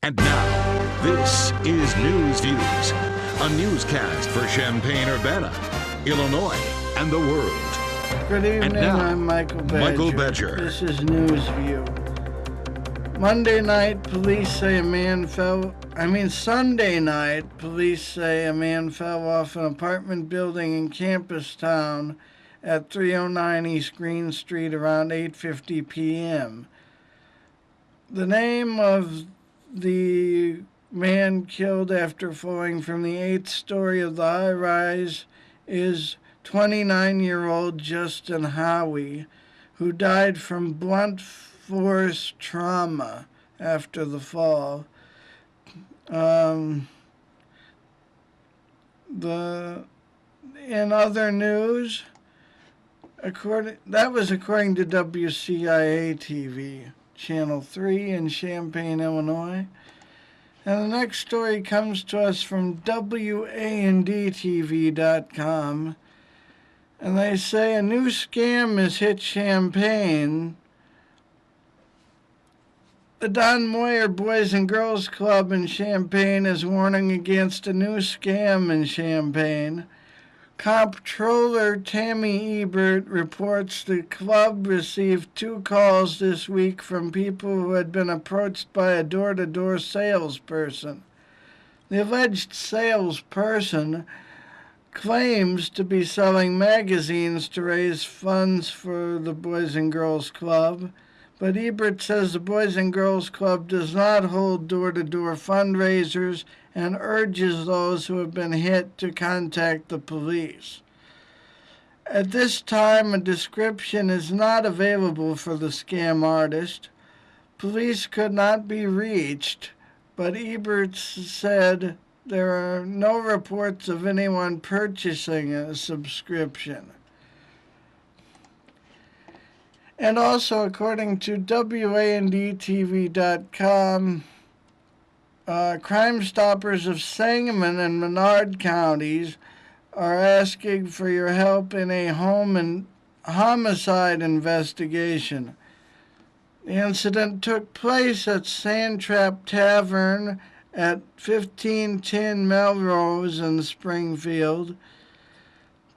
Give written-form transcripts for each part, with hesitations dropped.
And now, this is News Views, a newscast for Champaign-Urbana, Illinois, and the world. Good evening, And now, I'm Michael Badger. Michael Badger. This is News View. Sunday night, police say a man fell off an apartment building in Campustown at 309 East Green Street around 8:50 p.m. The name of the man killed after falling from the 8th story of the high-rise is 29-year-old Justin Howie, who died from blunt force trauma after the fall. In other news, according to WCIA TV, Channel 3 in Champaign, Illinois. And the next story comes to us from WANDTV.com. And they say a new scam has hit Champaign. The Don Moyer Boys and Girls Club in Champaign is warning against a new scam in Champaign. Comptroller Tammy Ebert reports the club received 2 calls this week from people who had been approached by a door-to-door salesperson. The alleged salesperson claims to be selling magazines to raise funds for the Boys and Girls Club, but Ebert says the Boys and Girls Club does not hold door-to-door fundraisers and urges those who have been hit to contact the police. At this time, a description is not available for the scam artist. Police could not be reached, but Ebert said there are no reports of anyone purchasing a subscription. And also, according to WANDTV.com, Crime Stoppers of Sangamon and Menard counties are asking for your help in a home and homicide investigation. The incident took place at Sandtrap Tavern at 1510 Melrose in Springfield.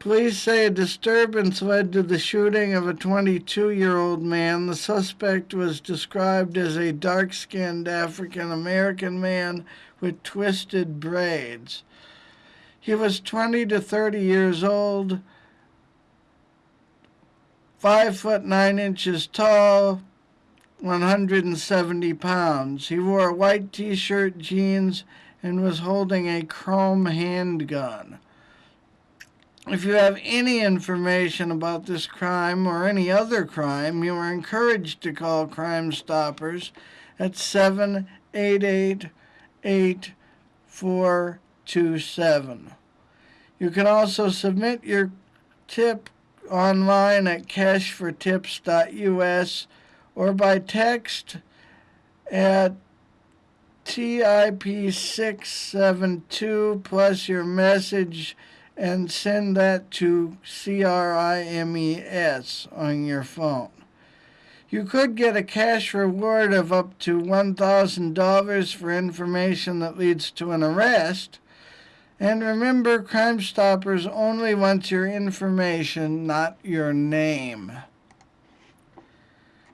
Police say a disturbance led to the shooting of a 22-year-old man. The suspect was described as a dark-skinned African-American man with twisted braids. He was 20 to 30 years old, 5 foot 9 inches tall, 170 pounds. He wore a white t-shirt, jeans, and was holding a chrome handgun. If you have any information about this crime or any other crime, you are encouraged to call Crime Stoppers at 788-8427. You can also submit your tip online at cashfortips.us or by text at TIP672 plus your message and send that to CRIMES on your phone. You could get a cash reward of up to $1,000 for information that leads to an arrest. And remember, Crime Stoppers only wants your information, not your name.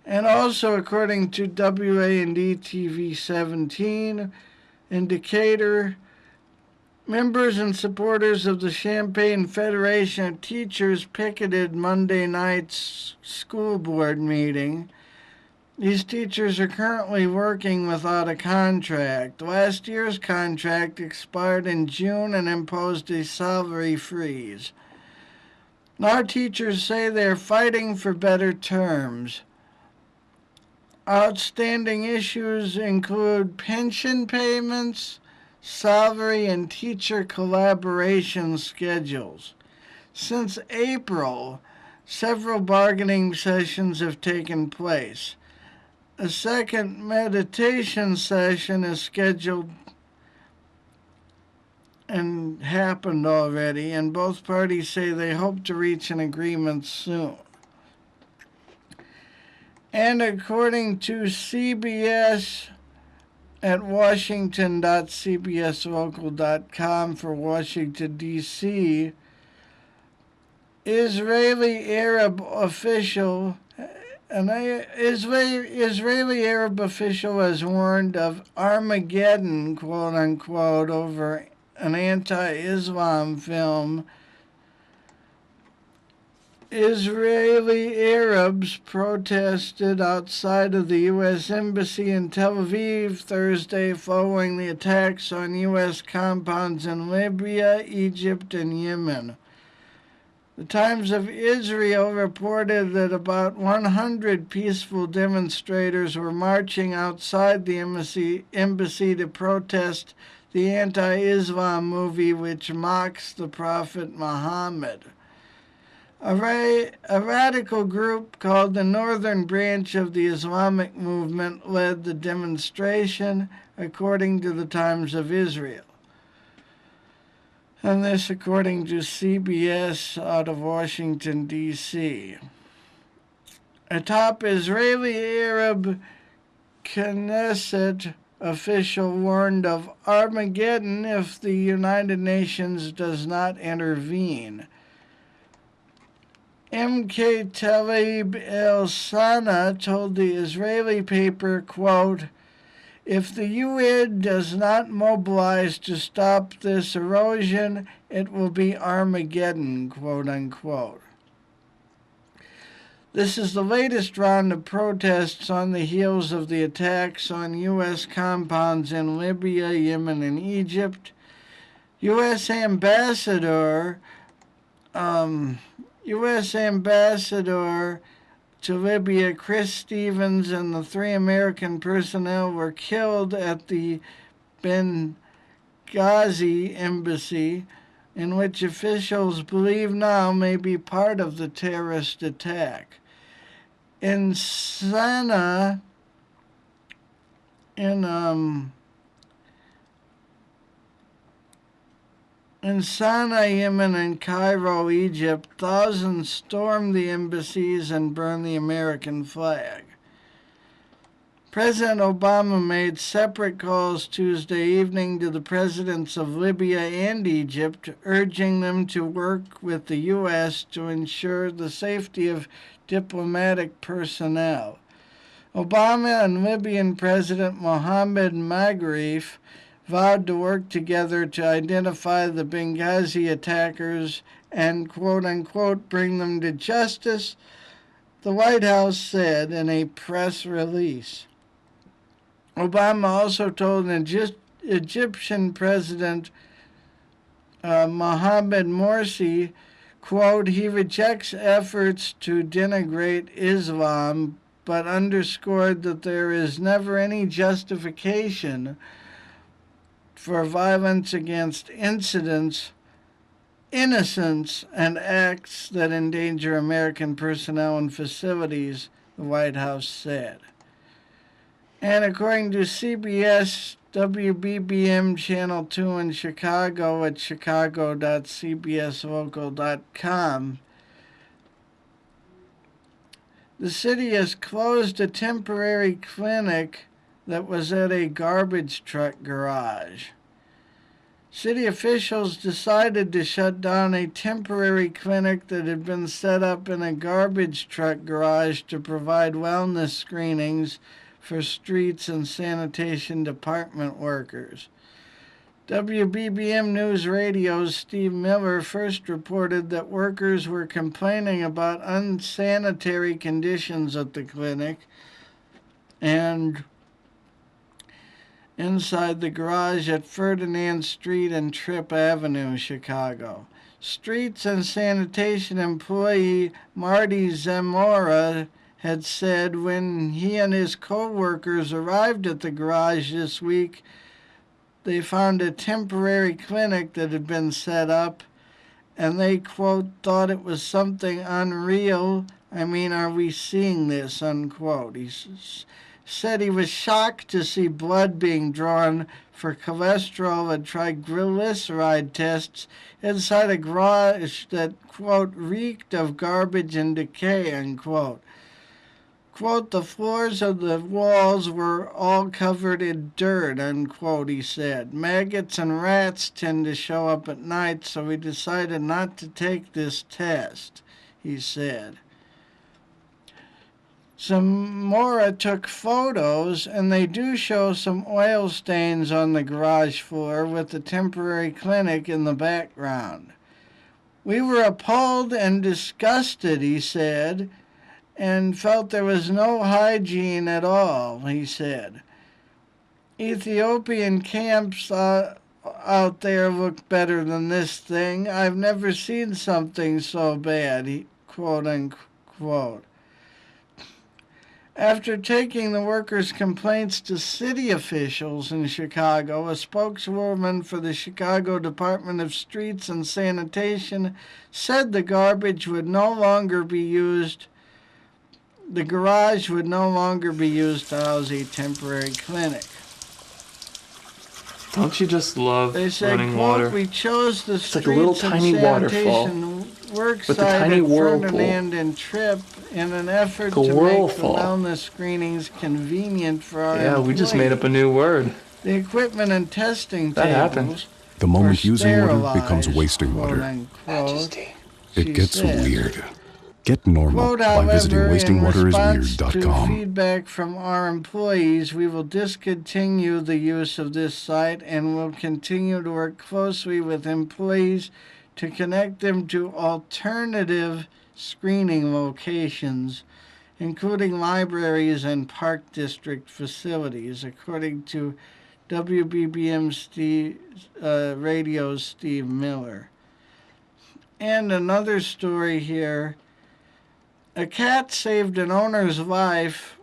And also, according to WAND-TV 17, Indicator, members and supporters of the Champaign Federation of Teachers picketed Monday night's school board meeting. These teachers are currently working without a contract. Last year's contract expired in June and imposed a salary freeze. Our teachers say they're fighting for better terms. Outstanding issues include pension payments, salary, and teacher collaboration schedules. Since April, several bargaining sessions have taken place. A second meditation session is scheduled and happened already, and both parties say they hope to reach an agreement soon. And according to CBS at washington.cbslocal.com for Washington, D.C., Israeli Arab official An Israeli Arab official has warned of Armageddon, quote unquote, over an anti-Islam film. Israeli Arabs protested outside of the U.S. Embassy in Tel Aviv Thursday following the attacks on U.S. compounds in Libya, Egypt, and Yemen. The Times of Israel reported that about 100 peaceful demonstrators were marching outside the embassy to protest the anti-Islam movie which mocks the Prophet Muhammad. A radical group called the Northern Branch of the Islamic Movement led the demonstration, according to the Times of Israel. And this according to CBS out of Washington, D.C. A top Israeli Arab Knesset official warned of Armageddon if the United Nations does not intervene. M.K. Talib el-Sana told the Israeli paper, quote, "If the UN does not mobilize to stop this erosion, it will be Armageddon," quote unquote. This is the latest round of protests on the heels of the attacks on U.S. compounds in Libya, Yemen, and Egypt. U.S. Ambassador to Libya, Chris Stevens, and the 3 American personnel were killed at the Benghazi embassy, in which officials believe now may be part of the terrorist attack. In Sana'a, Yemen, and Cairo, Egypt, thousands stormed the embassies and burned the American flag. President Obama made separate calls Tuesday evening to the presidents of Libya and Egypt, urging them to work with the U.S. to ensure the safety of diplomatic personnel. Obama and Libyan President Mohamed Maghrif vowed to work together to identify the Benghazi attackers and, quote-unquote, bring them to justice, the White House said in a press release. Obama also told Egyptian President Mohamed Morsi, quote, he rejects efforts to denigrate Islam, but underscored that there is never any justification for violence against innocents and acts that endanger American personnel and facilities, the White House said. And according to CBS, WBBM Channel 2 in Chicago at chicago.cbslocal.com, the city has closed a temporary clinic that was at a garbage truck garage. City officials decided to shut down a temporary clinic that had been set up in a garbage truck garage to provide wellness screenings for streets and sanitation department workers. WBBM News Radio's Steve Miller first reported that workers were complaining about unsanitary conditions at the clinic and inside the garage at Ferdinand Street and Tripp Avenue, Chicago. Streets and sanitation employee Marty Zamora had said when he and his co-workers arrived at the garage this week, they found a temporary clinic that had been set up, and they, quote, thought it was something unreal. I mean, are we seeing this, unquote. He said he was shocked to see blood being drawn for cholesterol and triglyceride tests inside a garage that, quote, reeked of garbage and decay, unquote. Quote, the floors of the walls were all covered in dirt, unquote, he said. Maggots and rats tend to show up at night, so we decided not to take this test, he said. Zamora took photos, and they do show some oil stains on the garage floor with the temporary clinic in the background. We were appalled and disgusted, he said, and felt there was no hygiene at all, he said. Ethiopian camps out there look better than this thing. I've never seen something so bad, quote unquote. After taking the workers' complaints to city officials in Chicago, a spokeswoman for the Chicago Department of Streets and Sanitation said the garage would no longer be used to house a temporary clinic. Don't you just love They said, running quote, water? we chose the It's streets like a little and tiny waterfall sanitation work with a site tiny at whirlpool. Ferdinand and Tripp in an effort Like a to whirlpool. make the wellness screenings convenient for our Yeah, we just made up a new word. The equipment and testing That tables happened. The moment were using water sterilized, becomes wasting quote water. unquote, It she gets said. weird. Get normal Quote, by visiting however, in response to wastingwaterisweird.com. feedback from our employees, we will discontinue the use of this site and will continue to work closely with employees to connect them to alternative screening locations, including libraries and park district facilities, according to WBBM Radio's Steve Miller. And another story here. A cat saved an owner's life.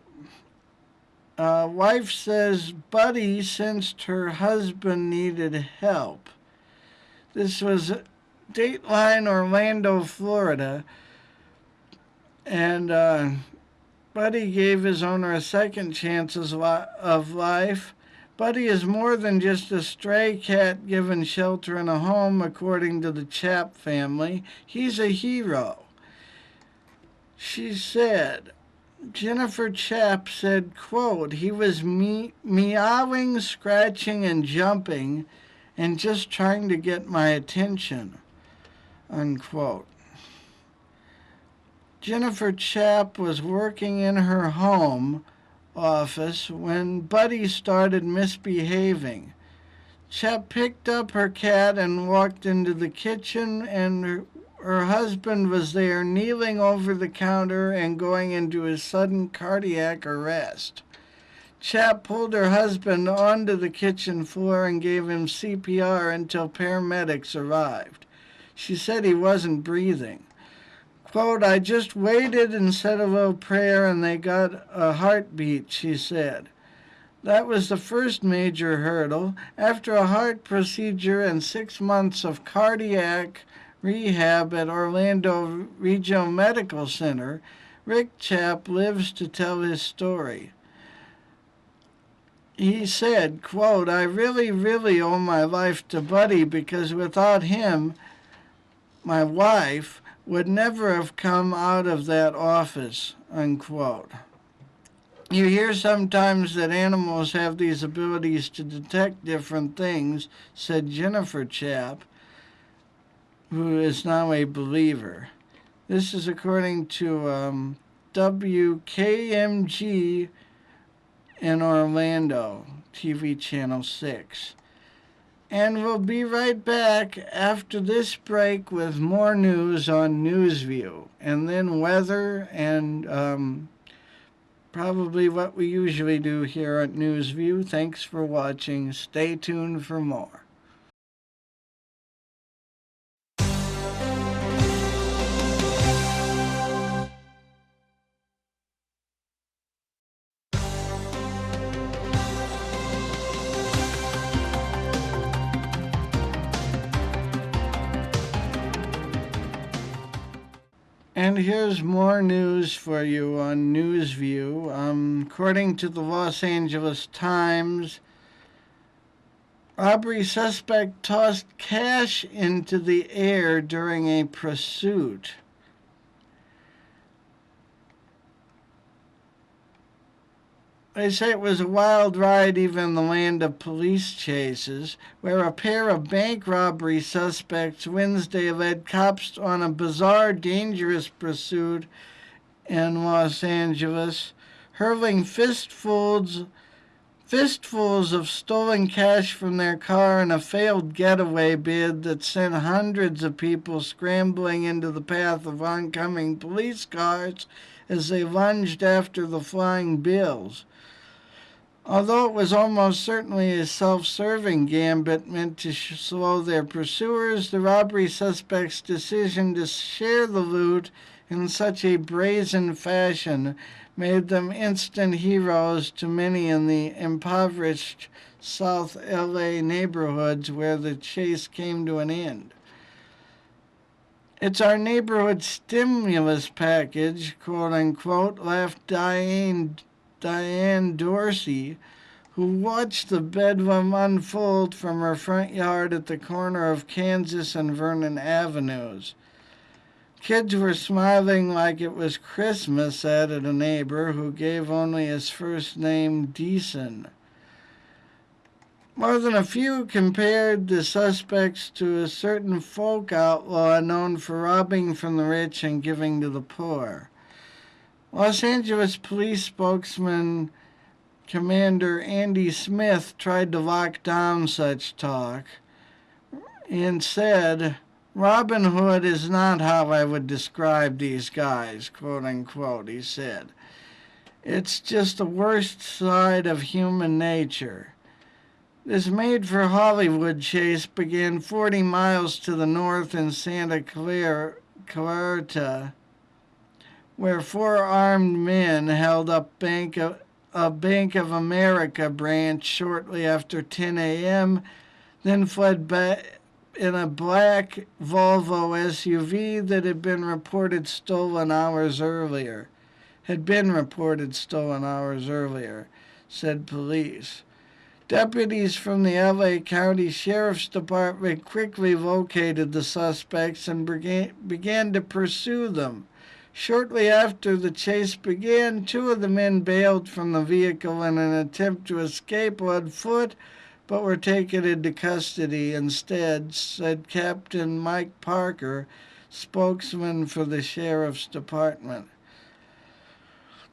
Wife says Buddy sensed her husband needed help. This was Dateline, Orlando, Florida. And Buddy gave his owner a second chance of life. Buddy is more than just a stray cat given shelter in a home, according to the Chap family. He's a hero. She said, Jennifer Chap said, quote, he was meowing, scratching, and jumping, and just trying to get my attention, unquote. Jennifer Chap was working in her home office when Buddy started misbehaving. Chap picked up her cat and walked into the kitchen, and her husband was there, kneeling over the counter and going into a sudden cardiac arrest. Chap pulled her husband onto the kitchen floor and gave him CPR until paramedics arrived. She said he wasn't breathing. Quote, I just waited and said a little prayer and they got a heartbeat, she said. That was the first major hurdle. After a heart procedure and 6 months of cardiac rehab at Orlando Regional Medical Center, Rick Chap lives to tell his story. He said, quote, I really, really owe my life to Buddy because without him, my wife would never have come out of that office, unquote. You hear sometimes that animals have these abilities to detect different things, said Jennifer Chap, who is now a believer. This is according to WKMG in Orlando, TV Channel 6. And we'll be right back after this break with more news on Newsview, and then weather and probably what we usually do here at Newsview. Thanks for watching. Stay tuned for more. And here's more news for you on Newsview. According to the Los Angeles Times, robbery suspect tossed cash into the air during a pursuit. They say it was a wild ride, even in the land of police chases, where a pair of bank robbery suspects Wednesday led cops on a bizarre, dangerous pursuit in Los Angeles, hurling fistfuls of stolen cash from their car in a failed getaway bid that sent hundreds of people scrambling into the path of oncoming police cars as they lunged after the flying bills. Although it was almost certainly a self-serving gambit meant to slow their pursuers, the robbery suspects' decision to share the loot in such a brazen fashion made them instant heroes to many in the impoverished South LA neighborhoods where the chase came to an end. "It's our neighborhood stimulus package," quote-unquote, laughed Diane Dorsey, who watched the bedlam unfold from her front yard at the corner of Kansas and Vernon Avenues. "Kids were smiling like it was Christmas," added a neighbor who gave only his first name, Deason. More than a few compared the suspects to a certain folk outlaw known for robbing from the rich and giving to the poor. Los Angeles police spokesman Commander Andy Smith tried to lock down such talk and said, "Robin Hood is not how I would describe these guys," quote-unquote, he said. "It's just the worst side of human nature." This made-for-Hollywood chase began 40 miles to the north in Santa Clarita, where 4 armed men held up a Bank of America branch shortly after 10 a.m., then fled back in a black Volvo SUV that had been reported stolen hours earlier, said police. Deputies from the LA County Sheriff's Department quickly located the suspects and began to pursue them. Shortly after the chase began, 2 of the men bailed from the vehicle in an attempt to escape on foot, but were taken into custody instead, said Captain Mike Parker, spokesman for the Sheriff's Department.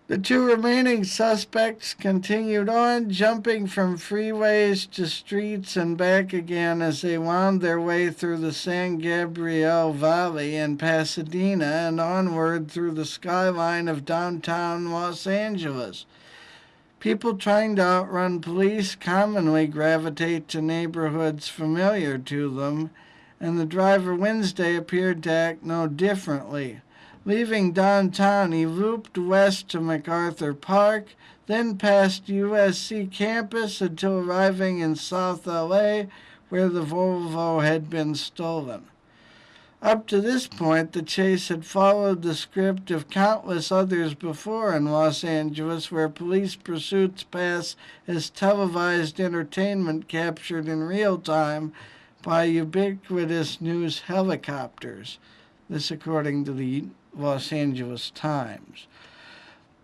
The 2 remaining suspects continued on, jumping from freeways to streets and back again as they wound their way through the San Gabriel Valley in Pasadena and onward through the skyline of downtown Los Angeles. People trying to outrun police commonly gravitate to neighborhoods familiar to them, and the driver Wednesday appeared to act no differently. Leaving downtown, he looped west to MacArthur Park, then past USC campus until arriving in South LA, where the Volvo had been stolen. Up to this point, the chase had followed the script of countless others before in Los Angeles, where police pursuits pass as televised entertainment captured in real time by ubiquitous news helicopters. This according to the Los Angeles Times.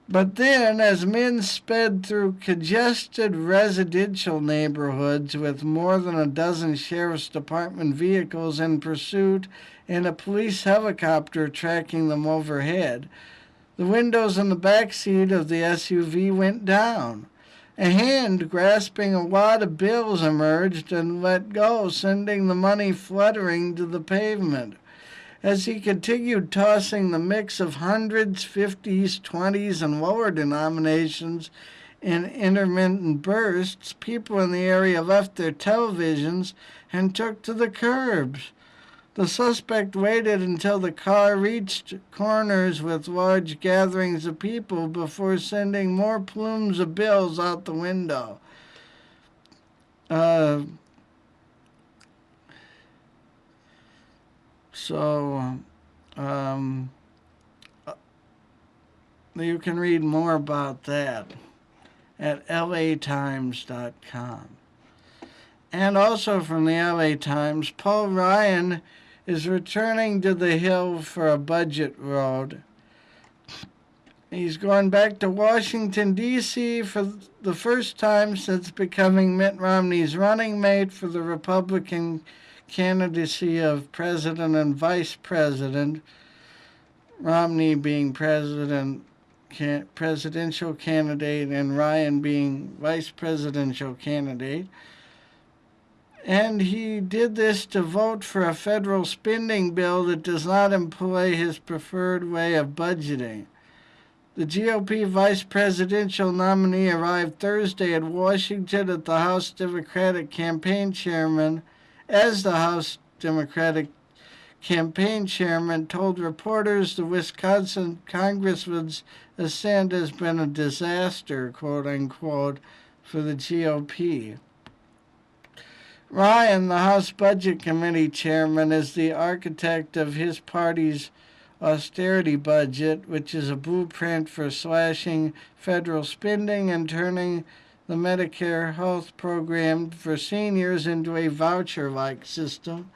But then, as men sped through congested residential neighborhoods with more than a dozen Sheriff's Department vehicles in pursuit and a police helicopter tracking them overhead, the windows in the back seat of the SUV went down. A hand grasping a wad of bills emerged and let go, sending the money fluttering to the pavement. As he continued tossing the mix of hundreds, 50s, 20s, and lower denominations in intermittent bursts, people in the area left their televisions and took to the curbs. The suspect waited until the car reached corners with large gatherings of people before sending more plumes of bills out the window. You can read more about that at latimes.com. And also from the LA Times, Paul Ryan is returning to the Hill for a budget road. He's going back to Washington, D.C. for the first time since becoming Mitt Romney's running mate for the Republican candidacy of president and vice president, Romney being presidential candidate and Ryan being vice presidential candidate. And he did this to vote for a federal spending bill that does not employ his preferred way of budgeting. The GOP vice presidential nominee arrived Thursday at Washington as the House Democratic campaign chairman told reporters the Wisconsin congressman's ascent has been a disaster, quote unquote, for the GOP. Ryan, the House Budget Committee chairman, is the architect of his party's austerity budget, which is a blueprint for slashing federal spending and turning the Medicare health program for seniors into a voucher-like system.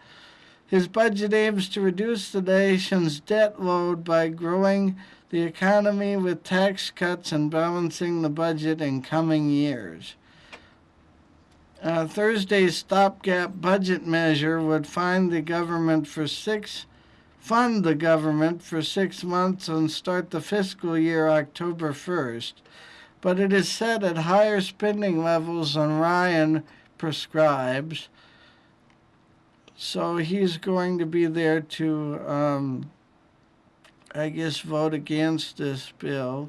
His budget aims to reduce the nation's debt load by growing the economy with tax cuts and balancing the budget in coming years. Thursday's stopgap budget measure would fund the government for 6 months and start the fiscal year October 1st, but it is set at higher spending levels than Ryan prescribes, so he's going to be there to, vote against this bill.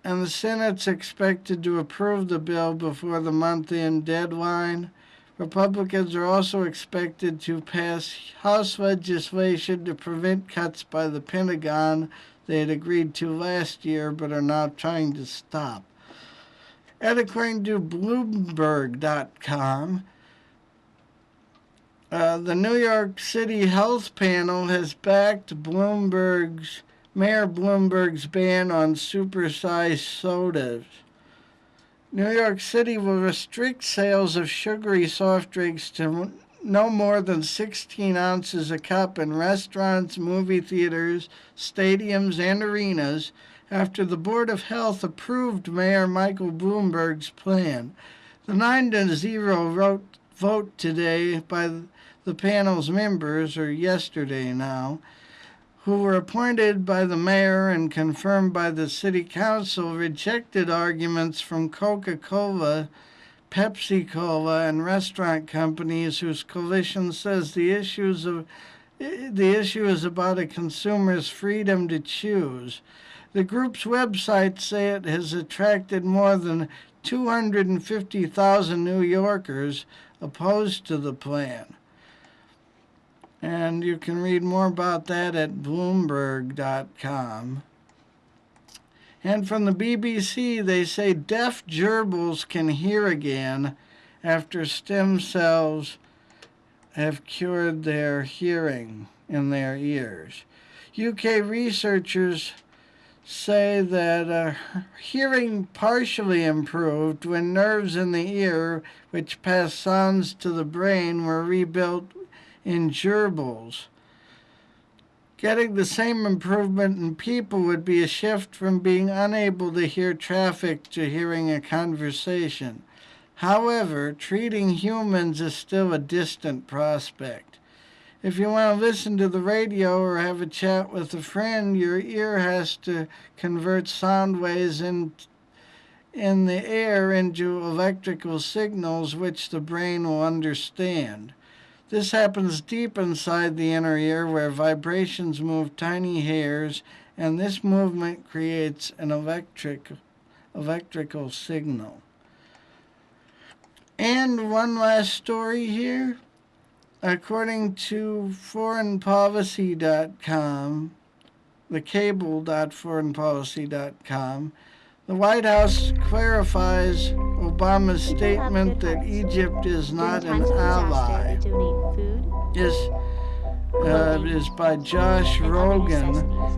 And the Senate's expected to approve the bill before the month-end deadline. Republicans are also expected to pass House legislation to prevent cuts by the Pentagon they had agreed to last year but are now trying to stop. And according to Bloomberg.com, the New York City Health Panel has backed Mayor Bloomberg's ban on supersized sodas. New York City will restrict sales of sugary soft drinks to no more than 16 ounces a cup in restaurants, movie theaters, stadiums, and arenas after the Board of Health approved Mayor Michael Bloomberg's plan. The 9-0 vote today by the panel's members, or yesterday now, who were appointed by the mayor and confirmed by the city council, rejected arguments from Coca-Cola, Pepsi-Cola, and restaurant companies whose coalition says the issue is about a consumer's freedom to choose. The group's websites say it has attracted more than 250,000 New Yorkers opposed to the plan. And you can read more about that at Bloomberg.com. And from the BBC, they say deaf gerbils can hear again after stem cells have cured their hearing in their ears. UK researchers say that hearing partially improved when nerves in the ear, which pass sounds to the brain, were rebuilt in gerbils. Getting the same improvement in people would be a shift from being unable to hear traffic to hearing a conversation. However, treating humans is still a distant prospect. If you want to listen to the radio or have a chat with a friend, your ear has to convert sound waves in the air into electrical signals which the brain will understand. This happens deep inside the inner ear where vibrations move tiny hairs, and this movement creates an electrical signal. And one last story here. According to foreignpolicy.com, thecable.foreignpolicy.com, the White House clarifies Obama's statement that Egypt is not an ally. Is by Josh Rogan.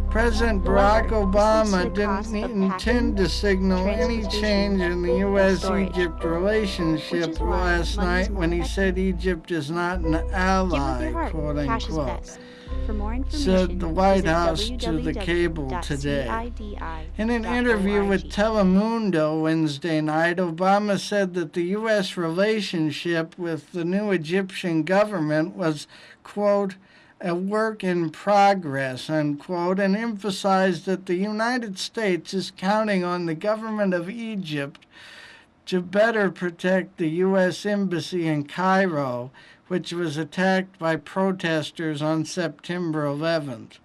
President Barack Obama didn't intend to signal any change in the U.S.-Egypt relationship last night when he said Egypt is not an ally, quote unquote. For more information, said the White visit House to the Cable today. In an interview with Telemundo Wednesday night, Obama said that the U.S. relationship with the new Egyptian government was, quote, a work in progress, unquote, and emphasized that the United States is counting on the government of Egypt to better protect the U.S. Embassy in Cairo, which was attacked by protesters on September 11th.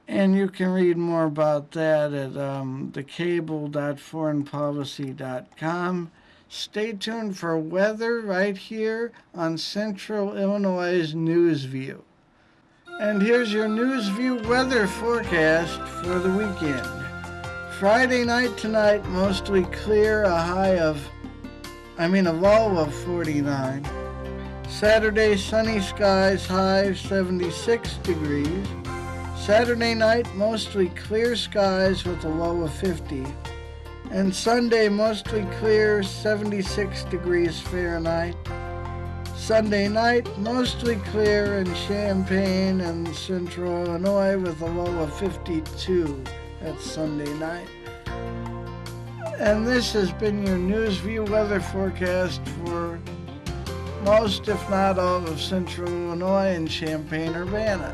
And you can read more about that at thecable.foreignpolicy.com. Stay tuned for weather right here on Central Illinois' NewsView. And here's your NewsView weather forecast for the weekend. Friday night tonight, mostly clear, a low of 49. Saturday, sunny skies, high 76 degrees. Saturday night, mostly clear skies with a low of 50. And Sunday, mostly clear, 76 degrees Fahrenheit. Sunday night, mostly clear in Champaign and Central Illinois with a low of 52. That's Sunday night. And this has been your NewsView weather forecast for most, if not all, of Central Illinois and Champaign-Urbana.